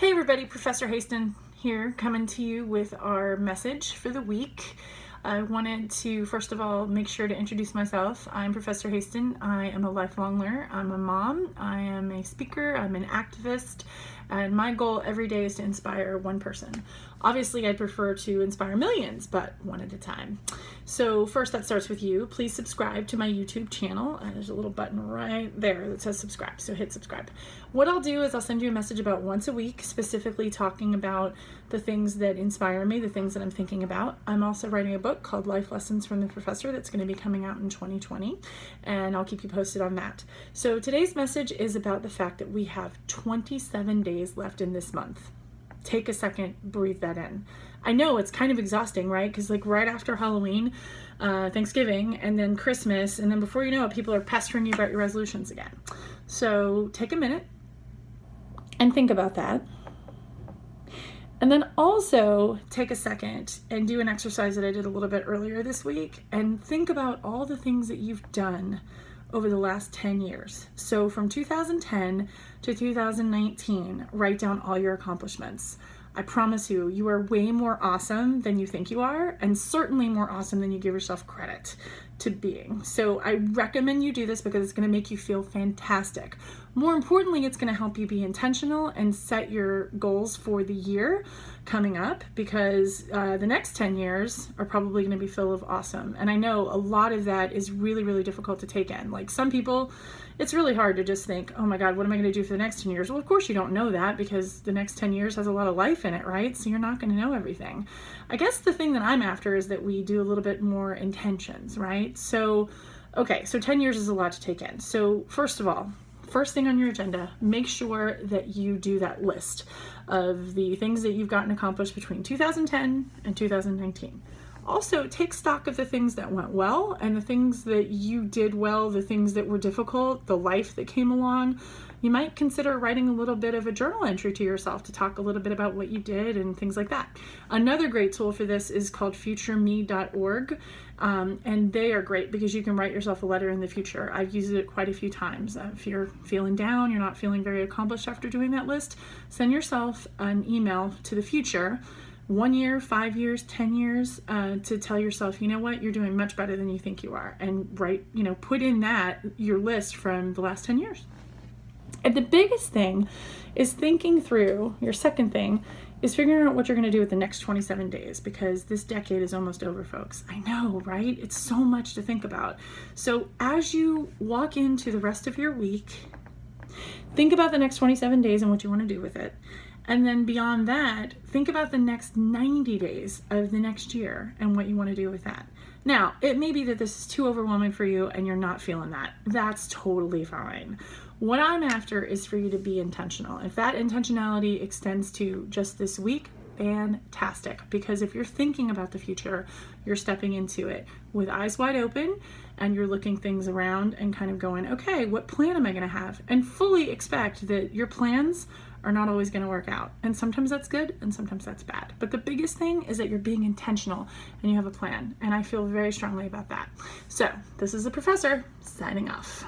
Hey everybody, Professor Haston here, coming to you with our message for the week. I wanted to first of all make sure to introduce myself. I'm Professor Haston. I am a lifelong learner. I'm a mom. I am a speaker. I'm an activist. And my goal every day is to inspire one person. Obviously, I'd prefer to inspire millions, but one at a time. So first, that starts with you. Please subscribe to my YouTube channel. There's a little button right there that says subscribe, so hit subscribe. What I'll do is I'll send you a message about once a week, specifically talking about the things that inspire me, the things that I'm thinking about. I'm also writing a book called Life Lessons from the Professor that's going to be coming out in 2020, and I'll keep you posted on that. So today's message is about the fact that we have 27 days left in this month. Take a second, breathe that in. I know it's kind of exhausting, right? Because like right after Halloween, Thanksgiving, and then Christmas, and then before you know it, people are pestering you about your resolutions again. So take a minute and think about that. And then also take a second and do an exercise that I did a little bit earlier this week and think about all the things that you've done over the last 10 years. So from 2010 to 2019, write down all your accomplishments. I promise you, you are way more awesome than you think you are, and certainly more awesome than you give yourself credit to being. So I recommend you do this because it's going to make you feel fantastic. More importantly, it's going to help you be intentional and set your goals for the year coming up, because the next 10 years are probably going to be full of awesome. And I know a lot of that is really, really difficult to take in. Like some people, it's really hard to just think, oh my God, what am I going to do for the next 10 years? Well, of course you don't know that because the next 10 years has a lot of life in it, right? So you're not going to know everything. I guess the thing that I'm after is that we do a little bit more intentions, right? So, okay, so 10 years is a lot to take in. So first of all, first thing on your agenda, make sure that you do that list of the things that you've gotten accomplished between 2010 and 2019. Also, take stock of the things that went well and the things that you did well, the things that were difficult, the life that came along. You might consider writing a little bit of a journal entry to yourself to talk a little bit about what you did and things like that. Another great tool for this is called futureme.org, and they are great because you can write yourself a letter in the future. I've used it quite a few times. If you're feeling down, you're not feeling very accomplished after doing that list, send yourself an email to the future, 1 year, 5 years, 10 years, to tell yourself, you know what, you're doing much better than you think you are, and write, put in that your list from the last 10 years. And the biggest thing is thinking through, your second thing is figuring out what you're going to do with the next 27 days, because this decade is almost over, folks. I know, right? It's so much to think about. So as you walk into the rest of your week, think about the next 27 days and what you want to do with it. And then beyond that, think about the next 90 days of the next year and what you want to do with that. Now, it may be that this is too overwhelming for you and you're not feeling that. That's totally fine. What I'm after is for you to be intentional. If that intentionality extends to just this week, fantastic. Because if you're thinking about the future, you're stepping into it with eyes wide open and you're looking things around and kind of going, okay, what plan am I going to have? And fully expect that your plans are not always going to work out. And sometimes that's good and sometimes that's bad. But the biggest thing is that you're being intentional and you have a plan. And I feel very strongly about that. So this is the professor signing off.